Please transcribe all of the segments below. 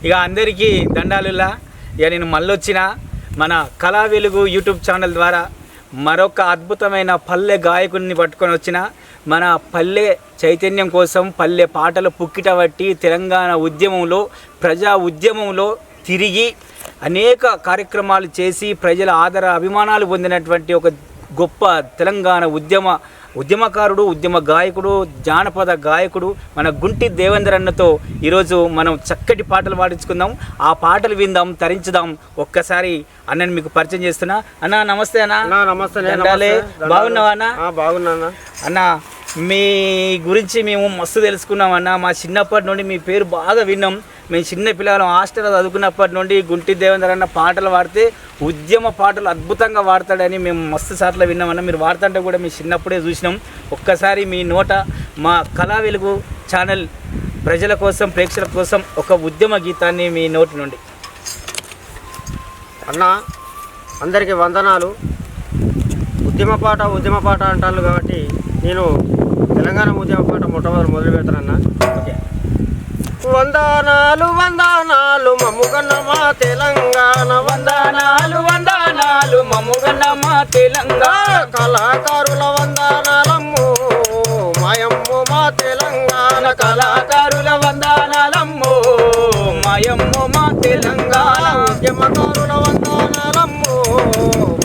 ఇక అందరికీ దండాలులా. ఇక నేను మళ్ళొచ్చిన మన కళా వెలుగు యూట్యూబ్ ఛానల్ ద్వారా మరొక అద్భుతమైన పల్లె గాయకుడిని పట్టుకొని వచ్చిన. మన పల్లె చైతన్యం కోసం పల్లె పాటలు పుక్కిట పట్టి తెలంగాణ ఉద్యమంలో ప్రజా ఉద్యమంలో తిరిగి అనేక కార్యక్రమాలు చేసి ప్రజల ఆదర అభిమానాలు పొందినటువంటి ఒక గొప్ప తెలంగాణ ఉద్యమకారుడు, ఉద్యమ గాయకుడు, జానపద గాయకుడు మన గుంటి దేవేందర్ అన్నతో ఈరోజు మనం చక్కటి పాటలు పాడించుకుందాం. ఆ పాటలు విందాం, తరించుదాం. ఒక్కసారి అన్నని మీకు పరిచయం చేస్తున్నా. అన్న నమస్తే. అన్న నమస్తే. బాగున్నావా అన్న? బాగున్నా అన్న. మీ గురించి మేము మస్తు తెలుసుకున్నామన్నా. మా చిన్నప్పటి నుండి మీ పేరు బాగా విన్నాం. మేము చిన్న పిల్లలు హాస్టల్లో చదువుకున్నప్పటి నుండి గుంటి దేవేందర్ అన్న పాటలు పాడితే ఉద్యమ పాటలు అద్భుతంగా పాడతాడని మేము మస్తు సార్లు విన్నామన్నా. మీరు పాడుతుంటే కూడా మేము చిన్నప్పుడే చూసినాం. ఒక్కసారి మీ నోట మా కళా వెలుగు ఛానల్ ప్రజల కోసం, ప్రేక్షకుల కోసం ఒక ఉద్యమ గీతాన్ని మీ నోటి నుండి. అన్న, అందరికీ వందనాలు. ఉద్యమ పాట అంటారు కాబట్టి నేను తెలంగాణ ఉద్యమ పాట మొదలు పెడతానన్నా. వందనాలు వందనాలు మమ్ముగన్న మా తెలంగాణ, వందనాలు వందనాలు మమ్ముగన్న మా తెలంగాణ. కళాకారుల వందనాలమ్ము మాయమ్ము మా తెలంగాణ, కళాకారుల వందనాలమ్ము మాయమ్ము మా తెలంగాణ. ఉద్యమకారుల వందనాలమ్ము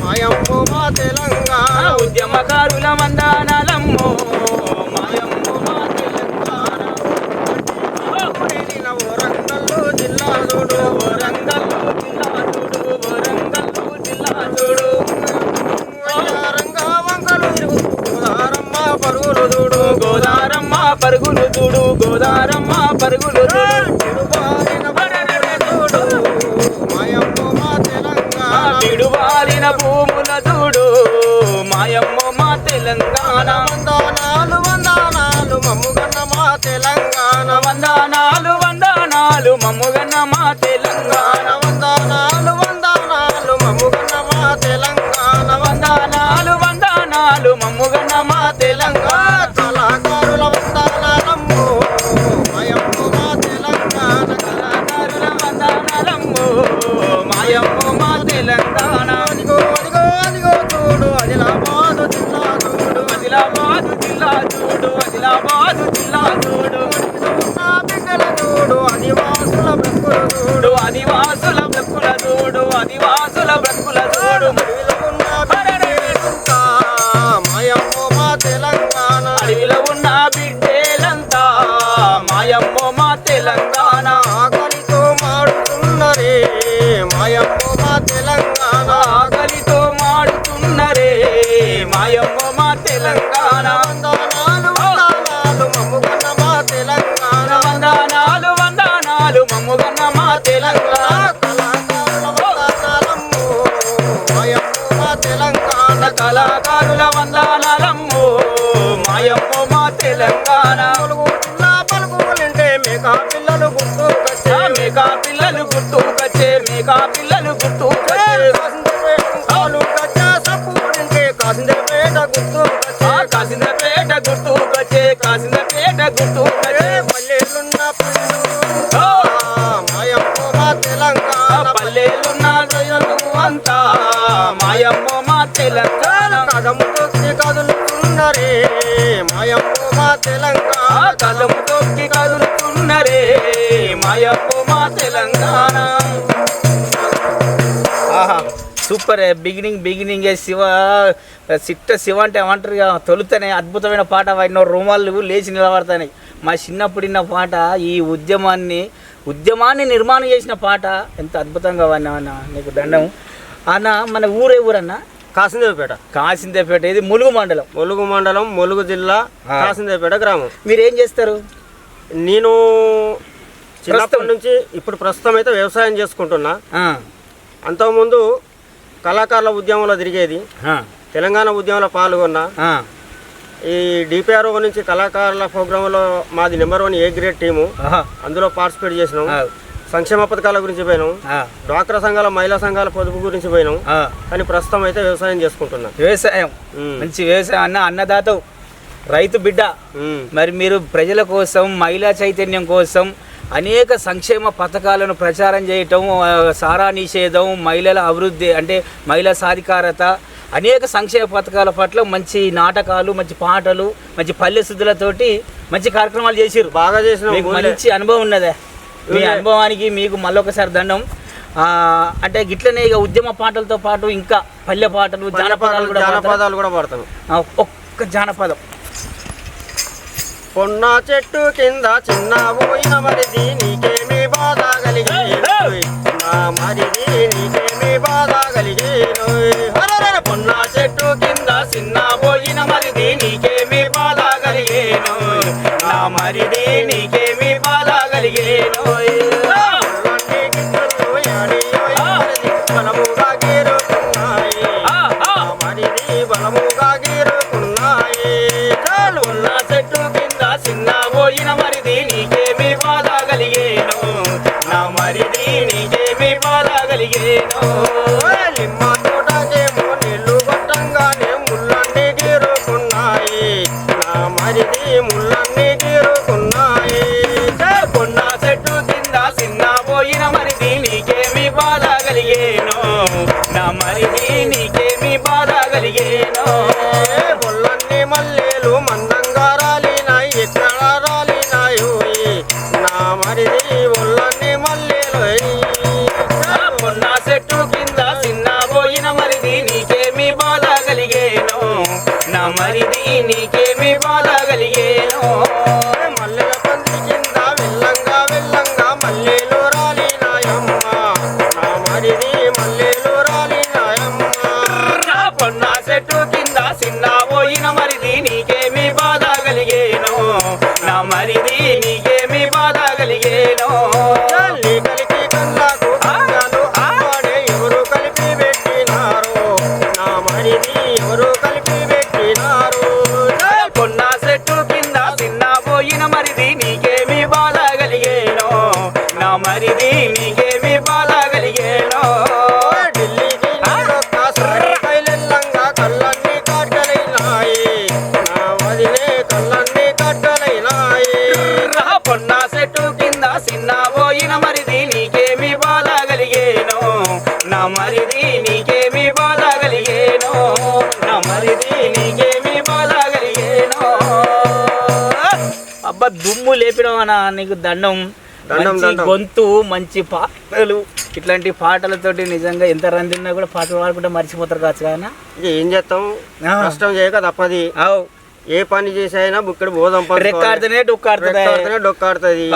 మాయమ్ము మా తెలంగాణ, ఉద్యమకారుల వందనాలమ్ము మాయమ్ము మా తెలంగాణ. వరంగల్లు జిల్లా చూడు, వరంగల్లు జిల్లా చూడు, వరంగల్లు జిల్లా చూడు. వంకలు గోదారమ్మ పరుగులు చూడు, గోదారమ్మ పరుగులు చూడు, గోదారమ్మ పరుగులు చూడు. మాయమ్మ మా తెలంగాణ, విడువాలిన భూముల చూడు, మాయమ్మ మా తెలంగాణ. వందనాలు వందనాలు మమ్ముగన్న మా తెలంగాణ, వందనాలు వందనాలు మమ్ముగన్న మా తెలంగాణ, వందనాలు వందనాలు మమ్ముగన్న మా తెలంగాణ, వందనాలు వందనాలు మమ్ముగన్న మా తెలంగాణ. కళాకారుల వందనాలమ్ము మాయమ్మ మా తెలంగాణ, కళాకారుల వందనాలమ్ము మాయమ్మ మా తెలంగాణ. అదిగో అదిగో అదిగో చూడు ఆదిలాబాదు జిల్లా చూడు, ఆదిలాబాదు జిల్లా చూడు, ఆదిలాబాదు జిల్లా చూడు. బిడ్డల చూడు ఆదివాసుల బ్రతుకుల చూడు, ఆదివాసుల బ్రతుకుల చూడు, ఆదివాసుల బ్రతుకుల చూడు. మాయమ్మ మా తెలంగాణ, అడవిలో ఉన్న బిడ్డలంతా మాయమ్మ మా తెలంగాణ. ఆకలితో మాడుతున్నరే మాయమ్మ మా తెలంగాణ, ఆకలితో మాడుతున్నరే మాయమ్మ మా తెలంగాణ. వందనాలు వందనాలు మమ్ముగన్న మా తెలంగాణ, వందనాలు వందనాలు మమ్ముగన్న మా తెలంగాణ. కళాకారుల వందనాలమ్ము మాయమ్మ మా తెలంగాణ, కళాకారుల వందనాలమ్ము మాయమ్మ మా తెలంగాణ. పలుకులింటే మేకా పిల్లలు గుర్తుకొచ్చే, మేకా పిల్లలు గుర్తుకొచ్చే, మేకా పిల్లలు గుర్తుకొచ్చే. కాసిందపేట గుర్తుకొచ్చే, కాసిందపేట గుర్తుకొచ్చే, కాసిందపేట గుర్తుకొచ్చే. పల్లెలున్న మాయమ్మ మా తెలంగాణ, పల్లెలున్న అంతా మాయమ్మ మా తెలంగాణ. కదము తొక్కి కదులుతున్నరే మాయమ్మ మా తెలంగాణ, కదము తొక్కి కదులుతున్నరే మాయమ్మ మా తెలంగాణ. ఆహా, సూపర్. బిగినింగ్ శివ అంటే ఏమంటారు ఇక తొలుతనే అద్భుతమైన పాట వాడిన రోమాలు లేచి నిలబడతాయి. మా చిన్నప్పుడు విన్న పాట ఈ ఉద్యమాన్ని నిర్మాణం చేసిన పాట ఎంత అద్భుతంగా వాడినా అన్న, నీకు దండం అన్న. మన ఊరే ఊరన్నా? కాసిందేపేట. ఇది ములుగు మండలం, ములుగు జిల్లా, కాసిందేపేట గ్రామం. మీరు ఏం చేస్తారు? నేను చిన్నప్పటి నుంచి ఇప్పుడు ప్రస్తుతం అయితే వ్యవసాయం చేసుకుంటున్నా. అంతకుముందు కళాకారుల ఉద్యమంలో తిరిగేది, తెలంగాణ ఉద్యమంలో పాల్గొన్నా. ఈ డిపిఆర్ఓ నుంచి కళాకారుల ప్రోగ్రాంలో మాది నెంబర్ 1 A గ్రేడ్ టీము, అందులో పార్టిసిపేట్ చేసినాం. సంక్షేమ పథకాల గురించి పోయినాం, డ్వాక్రా సంఘాల, మహిళా సంఘాల పొదుపు గురించి పోయినాం. కానీ ప్రస్తుతం అయితే వ్యవసాయం చేసుకుంటున్నాం. వ్యవసాయం మంచి వ్యవసాయం. అన్నదాత, రైతు బిడ్డ. మరి మీరు ప్రజల కోసం, మహిళా చైతన్యం కోసం అనేక సంక్షేమ పథకాలను ప్రచారం చేయటం, సారా నిషేధం, మహిళల అభివృద్ధి అంటే మహిళా సాధికారత, అనేక సంక్షేమ పథకాల పట్ల మంచి నాటకాలు, మంచి పాటలు, మంచి పల్లె శుద్ధులతోటి మంచి కార్యక్రమాలు చేసిర్రు. బాగా చేసిన మంచి అనుభవం ఉన్నదే. మీ అనుభవానికి మీకు మళ్ళొకసారి దండం. అంటే గిట్లనే ఇక ఉద్యమ పాటలతో పాటు ఇంకా పల్లె పాటలు, జానపదాలు కూడా పాడతాను. ఒక్క జానపదం. పొన్న చెట్టు కింద చిన్న పోయిన మరిది నీకేమి బాధ కలిగేను, నా మరిది నీకేమి బాధ కలిగేను. పొన్న చెట్టు కింద చిన్న పోయిన మరిది నీకేమి బాధ కలిగేను, నా మరిది నీకేమి బాధ కలిగేను. బలముగా గీరుకున్నాయి, మరిది బలముగా గీరుకున్నాయి. ఉన్న చెట్టు కింద చిన్న పోయిన మరిది నీకేమి బాధ కలిగేను, నా మరిది నీకేమి బాధ కలిగేను. నిమ్మ తోటకేమో నీళ్లు కొట్టంగానే ముళ్ళన్నీ గీరుకున్నాయి, నా మరిది ముళ్ళన్నీ గీరుకున్నాయి. కొన్న చెట్టు కింద చిన్న పోయిన మరిది నీకేమి బాధ కలిగేను, నా మరిది నీకేమి బాధ కలిగేను. ముళ్ళన్నీ మల్లెలు మందంగా రాలినాయి, ఎక్కడ రాలినాయో నా మరిది ఒళ్ళన్నీ మల్లెలు. కొన్న చెట్టు కింద చిన్న పోయిన మరిది నీకేమి బాధ కలిగేను, నా మరిది నీకేమి బాధ కలిగేను. మల్లెల పంది కింద వెళ్ళంగా వెళ్ళంగా మల్లెలు రాలినాయమ్మ, నా మరిది మల్లెలు రాలినాయమ్మ. కొన్న చెట్టు కింద చిన్న పోయిన మరిది నీకేమి బాధ కలిగేను, నా మరిది నీకేమి బాధ కలిగేను. కలిపి కళ్ళకు కళ్ళలు ఆడే ఎవరు కలిపి పెట్టినారు, నా మరిది ఎవరు కలిపి పెట్టినారు. కొన్న చెట్టు కింద చిన్న పోయిన మరిది నీకేమి బాధ కలిగేను, నా మరిది నీకేమి బాధ కలిగేను. ఢిల్లీకి ఒక్కసారి కైలెల్లంగా కళ్ళన్నీ కట్టలైనాయి, నా వదిలే కళ్ళన్నీ కట్టలైనాయి. కొన్న చెట్టు కింద చిన్న పోయిన మరిది నీకేమి బాధ కలిగేను, నా మరిది నీకేమి బాధ కలిగేను, నా మరిది నీకేమి బాధ కలిగేను. అబ్బా దుమ్ము లేపినవనా నీకు దండం. మంచి గొంతు, మంచి పాటలు, ఇట్లాంటి పాటలతోటి నిజంగా ఎంత రందిన్నా కూడా పాటలు పాడుకుంటే మర్చిపోతారు కావచ్చు కదా. ఏం చేస్తాం, కష్టం చేయక తప్పది. ఏ పని చేసైనా బుక్కడి బోధం రెక్కాడుతూనే డొక్కాడుతుంది.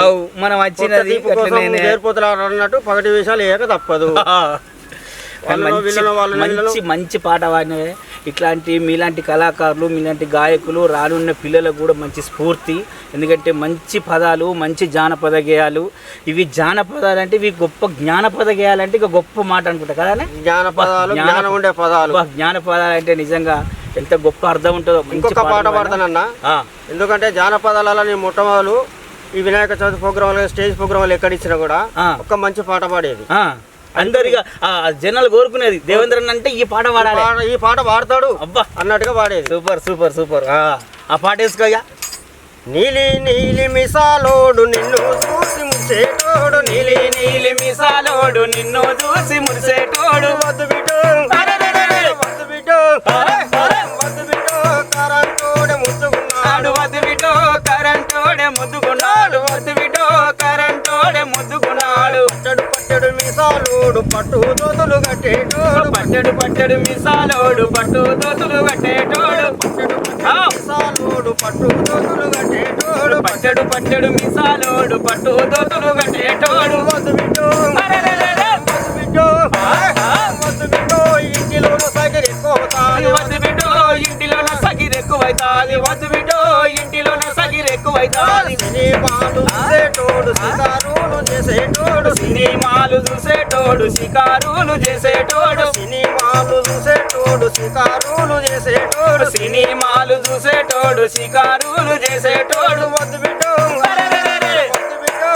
మనం వచ్చినది అన్నట్టు పగటి విషయాలు ఏక తప్పదు. మంచి మంచి పాట పాడినవే. ఇట్లాంటి మీలాంటి కళాకారులు, మీలాంటి గాయకులు రానున్న పిల్లలకు కూడా మంచి స్ఫూర్తి. ఎందుకంటే మంచి పదాలు, మంచి జానపద గేయాలు. ఇవి జానపదాలు అంటే ఇవి గొప్ప జ్ఞానపద గేయాలు అంటే ఇక గొప్ప మాట అనుకుంటా కదా. జానపదాలు జ్ఞానం ఉండే పదాలు. జ్ఞానపదాలు అంటే నిజంగా ఎంత గొప్ప అర్థం ఉంటుందో. ఇంకొక పాట పాడతానన్నా, ఎందుకంటే జానపదాలలో నేను మొట్టమొదలు ఈ వినాయక చవితి ప్రోగ్రాంలు, స్టేజ్ ప్రోగ్రాంలు ఎక్కడిచ్చినా కూడా ఒక మంచి పాట పాడేది. అందరిగా జనాలు కోరుకునేది దేవేంద్రన్ అంటే ఈ పాట పాడాలి, ఈ పాట పాడతాడు అబ్బా అన్నట్టుగా పాడేది. Super super super. ఆ పాట వేసుకోగా. నీలి నీలి మిసాలోడు నిన్ను చూసి మురిసేటోడు, నీలి నీలి మిసాలోడు నిన్ను చూసి మురిసేటోడు. వద్దు బిడ్డు వద్దు బిడ్డు వద్దు బిడ్డు కరంటోడే ముద్దుకున్నాడు, వద్దు బిడ్డు కరంటోడే ముద్దుకున్నాడు, వద్దు బిడ్డు కరంటోడే ముద్దుకున్నాడు. పట్టడు పట్టడు మిసాలోడు పట్టు దోతులు కట్టేటోడు, పట్టడు పట్టడు మిసాలోడు పట్టు దోతులు కట్టేటోడు, మిసాలోడు పట్టు దోతులు కట్టేటోడు, పట్టడు పట్టడు మిసాలోడు పట్టు దోతులు కట్టేటోడు. వద్దు బిడ్డు వద్దు బిడ్డు వద్దు బిడ్డు ఇంటిలోన సగిరెక్కువతాది, వద్దు బిడ్డు ఇంటిలోన సగిరెక్కువైతాది, వద్దు బిడ్డు ఇంటిలోన సగిరెక్కువైతాది. సినిమాలు చూసేటోడు షికారులు చేసేటోడు, సినిమాలు చూసేటోడు షికారులు చేసేటోడు, సినిమాలు చూసేటోడు షికారులు చేసేటోడు, సినిమాలు చూసేటోడు షికారులు చేసేటోడు. వద్దు బిడ్డు వద్దు బిడ్డు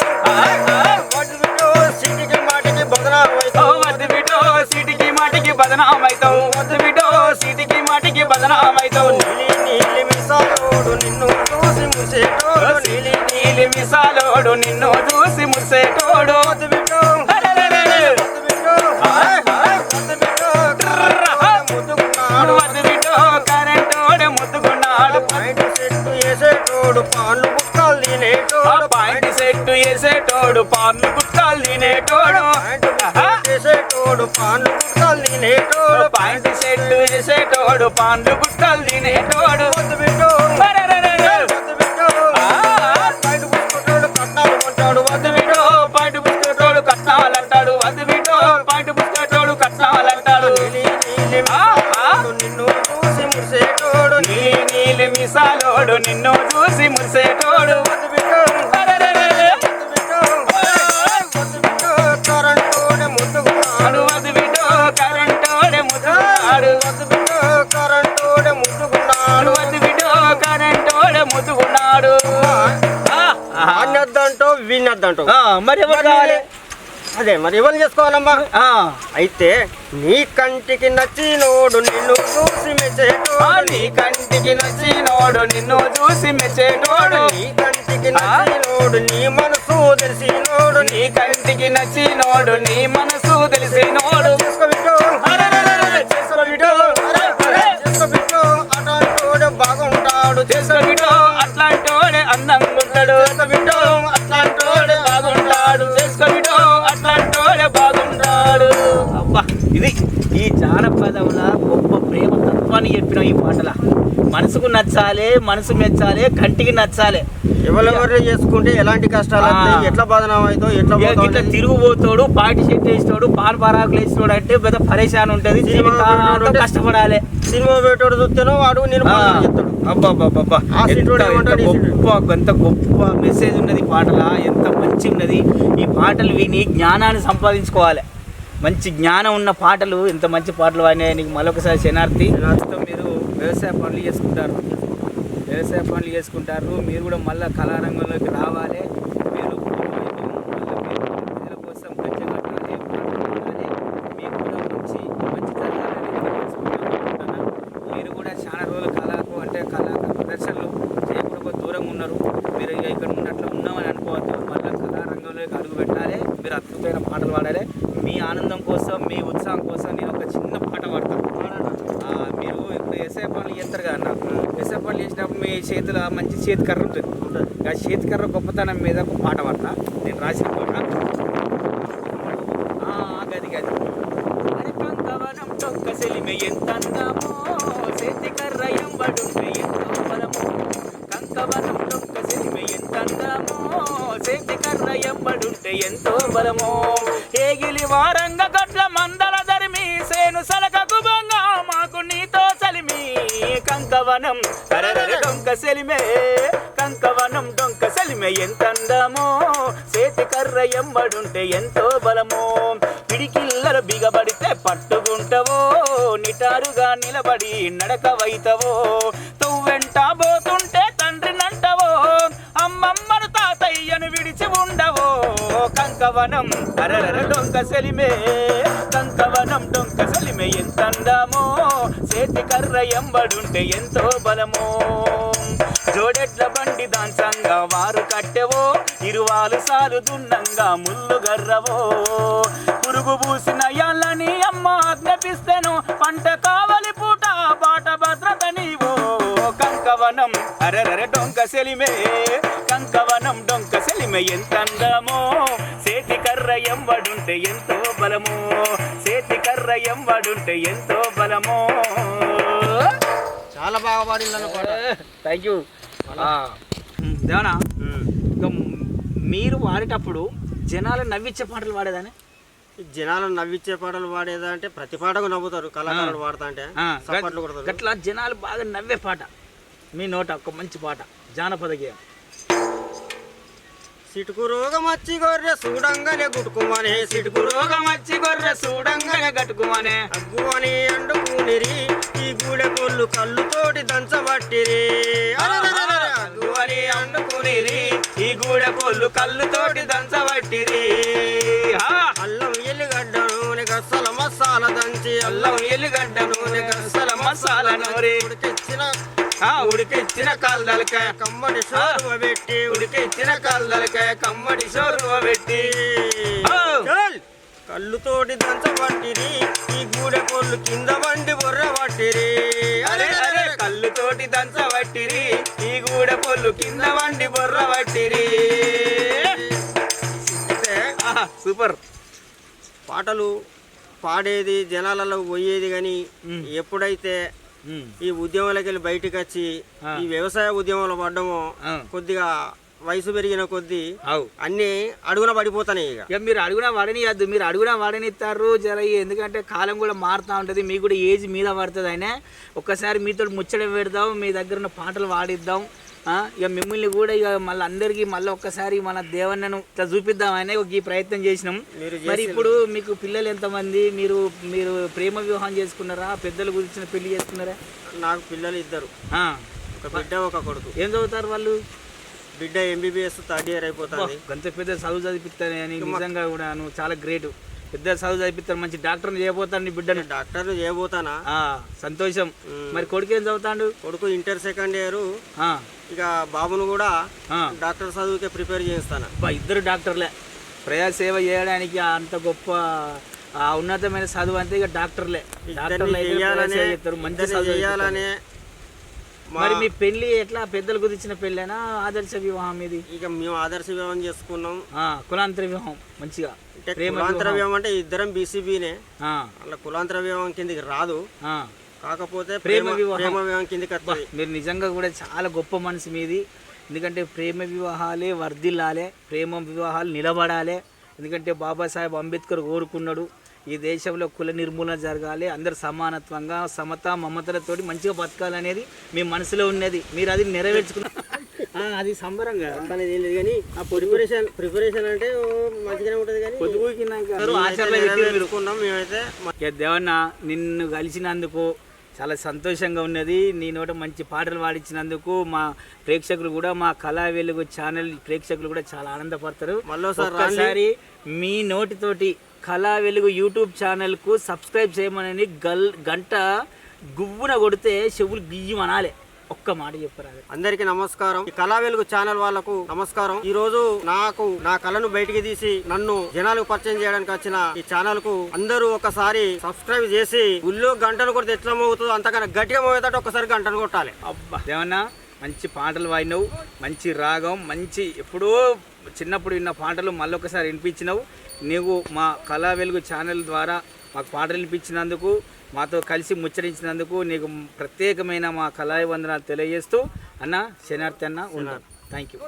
వద్దు బిడ్డు సిటికి మాటికి బదనామైతావు, వద్దు బిడ్డు సిటికి మాటికి బదనామైతావు, వద్దు బిడ్డు సిటికి మాటికి బదనామైతావు. నీలి నీలి మిసాలోడు నిన్ను చూసి మురిసేటోడు, నీలి నీలి మిసాలో మురిసేటోడు నిన్ను చూసి మురిసేటోడు కరెంటోడే ముద్దుకున్నాడు పాయింట్ సెట్టు వేసేటోడు పాన్లు గుట్టాలు తినేటోడు పాయింట్ సెట్టు వేసేటోడు పాన్లు గుట్టాలు తినేటోడు వేసేటోడు పాన్లు గుట్టాలు తినేటోడు పాయింట్ సెట్టు వేసేటోడు పాన్లు గుట్టాలు తినేటోడు కట్నాలు కొంటాడు వద్దు వీడో పాయింట్ పుస్తకటోడు కట్నాలు అంటాడు వద్దు వీడో పాయింట్ పుస్తకటోడు కట్నాలు అంటాడు నిన్ను చూసి మురిసేటోడు నీలి మిసాలోడు నిన్ను చూసి మురిసేటోడు కరెంటోడే ముద్దుకున్నాడు వద్దు వీడో కరెంటోడే ముద్దుకున్నాడు కరెంటోడే ముద్దుకున్నాడు వద్దు వీడో కరెంటోడే ముద్దుకున్నాడు అన్నద్దంటో విన్నద్దంటో మరి ఎవరు కావాలి అదే మరి ఎవరు చేసుకోవాలమ్మా అయితే నీ కంటికి నచ్చినోడు నిన్ను చూసి మెచ్చేటోడు నీ కంటికి నచ్చినోడు నిన్ను చూసి మెచ్చేటోడు నీ కంటికి నచ్చినోడు నీ మనసు తెలిసినోడు నీ కంటికి నచ్చినోడు నీ మనసు తెలిసినోడు అట్లాంటోడే బాగుంటాడు చేసుకోబిటో అట్లాంటోడే అందంగా ఉంటాడు అట్లాంటోడే బాగుంటాడు చేసుకోబిటో అట్లాంటోడే బాగుంటాడు అబ్బా ఇది ఈ జానపదముల గొప్ప ప్రేమ తత్వాన్ని చెప్పిన ఈ పాటల మనసుకు నచ్చాలి మనసు మెచ్చాలి కంటికి నచ్చాలి ఎవరెవరు చేసుకుంటే ఎలాంటి కష్టాలు వస్తాయి ఎట్లా బాధనం అవుతో ఎట్లా ఇట్లా తిరుగుపోతాడు పాటి షెట్ వేస్తాడు పాన్ పరాకులు వేస్తాడు అంటే పెద్ద పరేషాన్ ఉంటుంది కష్టపడాలి సినిమా పెట్టాడు చూస్తేనో వాడు నేను అబ్బాబ్బాబ్బా ఎంత గొప్ప మెసేజ్ ఉన్నది పాటల ఎంత మంచి ఉన్నది ఈ పాటలు విని జ్ఞానాన్ని సంపాదించుకోవాలి మంచి జ్ఞానం ఉన్న పాటలు ఎంత మంచి పాటలు అయినాయి నీకు మరొకసారి శనార్థి మీరు వ్యవసాయ పనులు చేసుకుంటారు మీరు కూడా మళ్ళీ కళారంగంలోకి రావాలి మీరు ప్రజల కోసం పంచగట్టాలి మీకు కూడా మంచి జరగాలని మీరు కూడా చాలా రోజులు కళకు అంటే కళా ప్రదర్శనలు చేయకుండా దూరంగా ఉన్నారు మీరు ఇక ఇక్కడ ఉన్నట్లు ఉన్నామని అనుకోవద్దు మళ్ళీ కళారంగంలోకి అడుగు పెట్టాలి మీరు అద్భుతమైన పాటలు పాడాలి మీ ఆనందం కోసం మీ ఉత్సాహం కోసం నేను ఒక చిన్న పాట పాడతాను మీరు ఇప్పుడు వ్యవసాయ పనులు చేస్తారు కదా అన్న వ్యవసాయ పనులు చేసినప్పుడు మీ చేతిలో మంచి చేతి కర్ర ఉంటుంది ఆ చేతి కర్ర గొప్పతనం మీద ఒక పాట పాడతా నేను రాసిన పాట గది కంకవనం టొక్క సెలిమె ఎంత అందమో చేతి కర్ర ఎంబడుంటే ఎంతో బలము కంకవనం టొక్క సెలిమె ఎంత అందమో చేతి కర్ర ఎంబడుంటే ఎంతో బలము ఏగిలి వారంగ గట్ల మందల ధరిమి సేను సలకకు బంగా మాకు నీతో సలిమి కంకవనం డొంక సెలిమే కంకవనం డొంక సెలిమే ఎంత అందమో చేతి కర్ర ఎంబడుంటే ఎంతో బలమో పిడికిల్లలు బిగబడితే పట్టుకుంటవో నిటారుగా నిలబడి నడకవైతవో తువ్వెంట పోతుంటే తండ్రినంటవో అమ్మమ్మను తాతయ్యను విడిచి ఉండవో కంకవనం డొంక సెలిమే కంకవనం డొంక సెలిమే ఎంత అందమో చేతి కర్ర ఎంబడుంటే ఎంతో బలమో జోడెట్ల బండి దాంచంగా వారు కట్టెవో ఇరువాలు సాలు దున్నంగా ముళ్ళు గర్రవో పురుగు పూసిన యాళ్ళని అమ్మ ఆజ్ఞాపిస్తేను పంట కావలి పూట బాట భద్రత నీవో కంకవనం డొంక సెలిమే కంకవనం డొంక సెలిమే ఎంత అందమో చేతి కర్ర ఎంబడుంటే ఎంతో బలమో చేతి కర్ర ఎంబడుంటే ఎంతో బలమో చాలా బాగా పాడిందన్న పాట థ్యాంక్ యూ దేవనా ఇంకా మీరు పాడేటప్పుడు జనాలు నవ్వించే పాటలు పాడేదానే జనాలను నవ్వించే పాటలు పాడేదా అంటే ప్రతి పాటకు నవ్వుతారు కళాకారులు పాడతా అంటే సపోర్ట్లు కొడతారు అట్లా జనాలు బాగా నవ్వే పాట మీ నోట ఒక మంచి పాట జానపద గేయం సిటుకు రోగం వచ్చి గొర్రె చూడంగానే గుట్టుకుమనే సిటుకు రోగం వచ్చి గొర్రె చూడంగానే గట్టుకుమనే అగ్గువని అండుకునిరి ఈ గూడె కొల్లు కళ్ళుతోటి దంచబట్టిరి అగ్గువని అండుకునిరి ఈ గూడె కొల్లు కళ్ళుతోటి దంచబట్టిరి అల్లం ఎల్లిగడ్డ నూనె గస్సల మసాలా దంచి అల్లం ఎల్లిగడ్డ నూనె గస్సల మసాలా నూరి ఉడికిచ్చిన కాళ్ళలకాయ కమ్మడి సోరువ పెట్టి ఉడికిచ్చిన కాళ్ళలకాయ కమ్మడి సోరువ పెట్టి చల్! కళ్ళుతోటి దంచబట్టిరి ఈ గూడె పొల్లు కింద వండి బొర్ర పట్టిరి అరే అరే కళ్ళుతోటి దంచబట్టిరి ఈ గూడ పొల్లు కింద వండి బొర్ర పట్టిరి సూపర్ పాటలు పాడేది జనాలలో పోయేది కానీ ఎప్పుడైతే ఈ ఉద్యమాలకి వెళ్ళి బయటకు వచ్చి ఈ వ్యవసాయ ఉద్యమంలో పడ్డమో కొద్దిగా వయసు పెరిగిన కొద్దీ అన్ని అడుగున పడిపోతాయి. ఇక మీరు అడుగున వాడనియద్దు, మీరు అడుగున వాడనిస్తారు జర. ఎందుకంటే కాలం కూడా మారుతూ ఉంటుంది, మీకు కూడా ఏజ్ మీద పడుతుంది. అయినా ఒక్కసారి మీతో ముచ్చట పెడదాం, మీ దగ్గర ఉన్న పాటలు వాడిద్దాం. ఇక మిమ్మల్ని కూడా ఇక మళ్ళీ అందరికీ మళ్ళీ ఒక్కసారి మన దేవన్నను ఇట్లా చూపిద్దాం అనే ఒక ఈ ప్రయత్నం చేసినాం. మరి ఇప్పుడు మీకు పిల్లలు ఎంతమంది? మీరు మీరు ప్రేమ వివాహం చేసుకున్నారా? పెద్దలు గురించిన పెళ్లి చేసుకున్నారా? నాకు పిల్లలు ఇద్దరు, ఒక బిడ్డ ఒక కొడుకు. ఏం చదువుతారు వాళ్ళు? బిడ్డ MBBS థర్డ్ ఇయర్ అయిపోతుంది. గంత పెద్ద చదువు చదివిస్తాను అని నిజంగా కూడా నువ్వు చాలా గ్రేట్. పెద్ద చదువు చదివిస్తారు, మంచి డాక్టర్ని చేయబోతాను. నీ బిడ్డను డాక్టర్ని చేయబోతానా? సంతోషం. మరి కొడుకు ఏం చదువుతాడు? కొడుకు ఇంటర్ సెకండ్ ఇయర్. ఇక బాబును కూడా డాక్టర్ చదువుకే ప్రిపేర్ చేస్తాను. ఇద్దరు డాక్టర్లే. ప్రజాసేవ చేయడానికి అంత గొప్ప ఉన్నతమైన చదువు అంతే. ఇక డాక్టర్లే మంచి చదువు చేయాలనే. మరి మీ పెళ్లి ఎట్లా? పెద్దల గురించిన పెళ్ళైనా ఆదర్శ వివాహం ఇది? ఇక మేము ఆదర్శ వివాహం చేసుకున్నాం. కులాంతర వివాహం మంచిగా. కులాంతర వివాహం అంటే ఇద్దరం BCBనే, అలా కులాంతర వివాహం కిందికి రాదు. కాకపోతే ప్రేమ వివాహం కిందికి వస్తుంది. మీరు నిజంగా కూడా చాలా గొప్ప మనసు మీది. ఎందుకంటే ప్రేమ వివాహాలే వర్ధిల్లాలే, ప్రేమ వివాహాలు నిలబడాలి. ఎందుకంటే బాబాసాహెబ్ అంబేద్కర్ కోరుకున్నాడు ఈ దేశంలో కుల నిర్మూలన జరగాలి, అందరు సమానత్వంగా సమత మమతలతోటి మంచిగా బతకాలనేది మీ మనసులో ఉన్నది. మీరు అది నెరవేర్చుకున్నారు, అది సంబరంగా అనేది ఏం లేదు. కానీ ఆ ప్రిపరేషన్ అంటే మంచిగానే ఉంటుంది. కానీ మేమైతే దేవన్న నిన్ను కలిసినందుకు చాలా సంతోషంగా ఉన్నది. నీ నోట మంచి పాటలు పాడించినందుకు మా ప్రేక్షకులు కూడా, మా కళా వెలుగు ఛానల్ ప్రేక్షకులు కూడా చాలా ఆనందపడతారు. మళ్ళీ మీ నోటితోటి కళా వెలుగు యూట్యూబ్ ఛానల్కు సబ్స్క్రైబ్ చేయమని గంట గువ్వున కొడితే చెవులు గియ్యమనాలి. ఒక్క మాట చెప్పరాదు. అందరికీ నమస్కారం. ఈ కళా వెలుగు ఛానల్ వాళ్ళకు నమస్కారం. ఈ రోజు నాకు నా కళను బయటికి తీసి నన్ను జనాలకు పరిచయం చేయడానికి వచ్చిన ఈ ఛానల్ కు అందరూ ఒకసారి సబ్స్క్రైబ్ చేసి ఉల్లో గంటలు కొడితే ఎట్లా మోగుతుందో అంతకన్నా గట్టిగా మోగేటట్టు ఒకసారి గంటలు కొట్టాలి. అబ్బా ఏమన్నా మంచి పాటలు వాడినావు, మంచి రాగం, మంచి ఎప్పుడో చిన్నప్పుడు విన్న పాటలు మళ్ళొకసారి వినిపించినావు. నీవు మా కళా వెలుగు ఛానల్ ద్వారా మాకు పాటలు వినిపించినందుకు, మాతో కలిసి ముచ్చరించినందుకు నీకు ప్రత్యేకమైన మా కళావందనాలు తెలియజేస్తూ అన్న శనార్థి అన్న ఉన్నాను. Thank you.